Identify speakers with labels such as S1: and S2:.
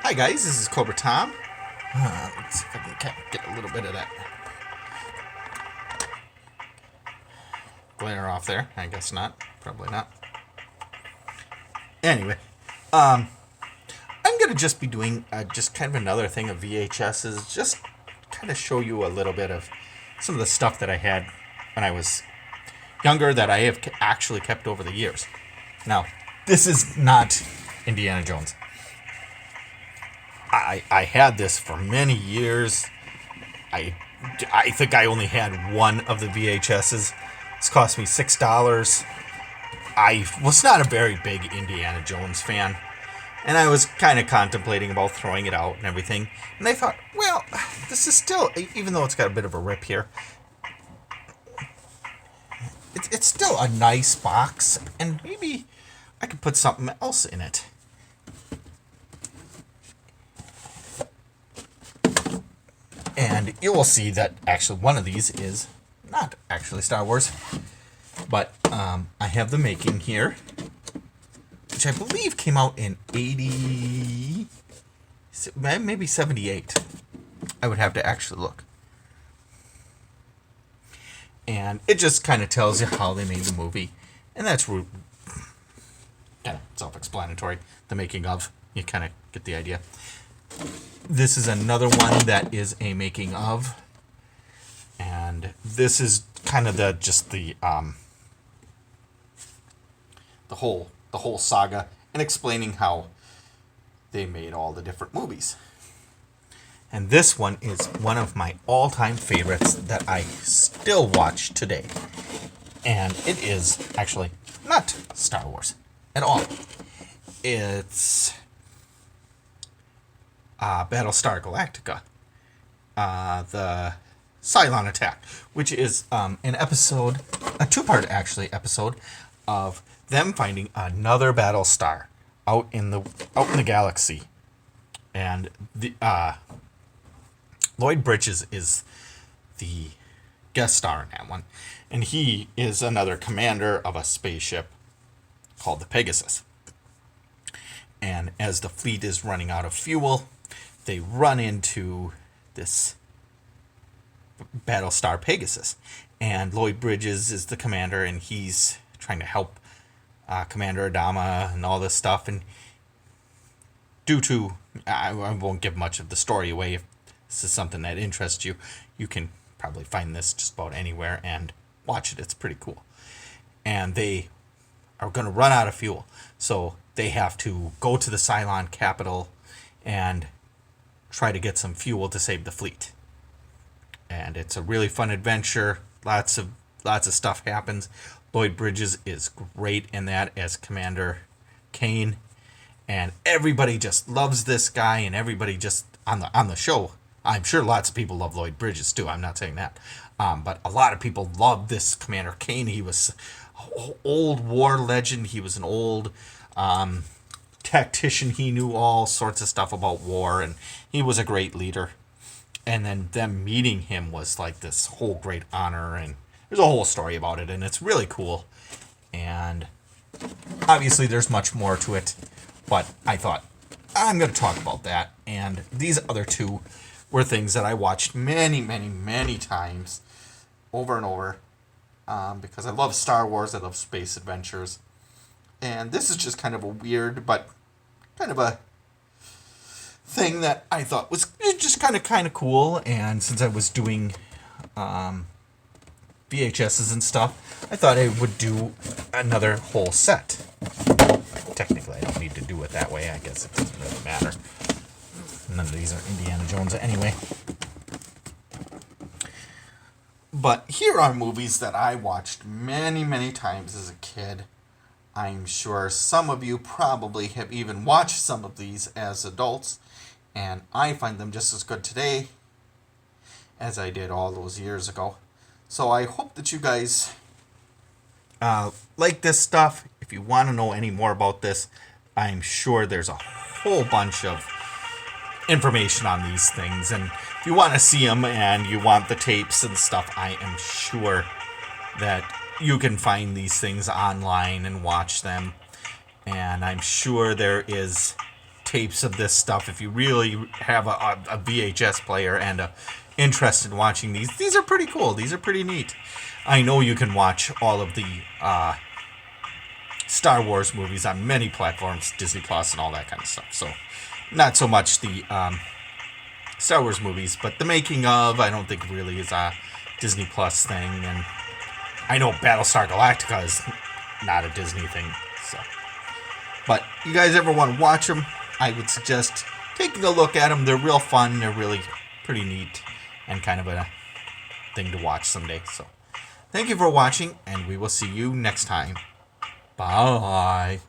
S1: Hi guys, this is Cobra Tom. Let's see if I can get a little bit of that glare off there. I guess not. Probably not. Anyway, I'm going to just be doing just kind of another thing of VHSs. Just kind of show you a little bit of some of the stuff that I had when I was younger that I have actually kept over the years. Now, this is not Indiana Jones. I had this for many years. I think I only had one of the VHSs. It's cost me $6. I was not a very big Indiana Jones fan, and I was kind of contemplating about throwing it out and everything. And I thought, well, this is still, even though it's got a bit of a rip here, it's still a nice box, and maybe I could put something else in it. And you will see that actually one of these is not actually Star Wars. But I have the making here, which I believe came out in 80, maybe 78. I would have to actually look. And it just kind of tells you how they made the movie. And that's kind of self-explanatory. The making of. You kind of get the idea. This is another one that is a making of, and this is kind of the whole saga and explaining how they made all the different movies. And this one is one of my all-time favorites that I still watch today, and it is actually not Star Wars at all. It's Battlestar Galactica, the Cylon attack, which is an episode, a two-part actually episode of them finding another Battlestar out in the galaxy, and the Lloyd Bridges is the guest star in that one, and he is another commander of a spaceship called the Pegasus. And as the fleet is running out of fuel, they run into this Battlestar Pegasus. And Lloyd Bridges is the commander, and he's trying to help Commander Adama and all this stuff. And due to, I won't give much of the story away. If this is something that interests you, you can probably find this just about anywhere and watch it. It's pretty cool. And they are going to run out of fuel. So they have to go to the Cylon capital and try to get some fuel to save the fleet. And it's a really fun adventure. Lots of stuff happens. Lloyd Bridges is great in that as Commander Kane, and everybody just loves this guy, and everybody just on the show. I'm sure lots of people love Lloyd Bridges too. I'm not saying that, but a lot of people love this Commander Kane. He was an old war legend. He was an old tactician. He knew all sorts of stuff about war, and he was a great leader. And then them meeting him was like this whole great honor, and there's a whole story about it, and it's really cool. And obviously there's much more to it, but I thought I'm going to talk about that. And these other two were things that I watched many, many, many times over and over, because I love Star Wars, I love space adventures. And this is just kind of a weird, but kind of a thing that I thought was just kind of cool. And since I was doing VHSs and stuff, I thought I would do another whole set. Technically, I don't need to do it that way. I guess it doesn't really matter. None of these are Indiana Jones anyway. But here are movies that I watched many, many times as a kid. I'm sure some of you probably have even watched some of these as adults, and I find them just as good today as I did all those years ago. So I hope that you guys like this stuff. If you want to know any more about this, I'm sure there's a whole bunch of information on these things. And if you want to see them and you want the tapes and stuff, I am sure that you can find these things online and watch them. And I'm sure there is tapes of this stuff. If you really have a VHS player and a interest in watching these are pretty cool. These are pretty neat. I know you can watch all of the Star Wars movies on many platforms, Disney Plus and all that kind of stuff. So not so much the Star Wars movies, but the making of, I don't think really is a Disney Plus thing. And I know Battlestar Galactica is not a Disney thing. So, but you guys ever want to watch them, I would suggest taking a look at them. They're real fun. They're really pretty neat and kind of a thing to watch someday. So thank you for watching, and we will see you next time. Bye.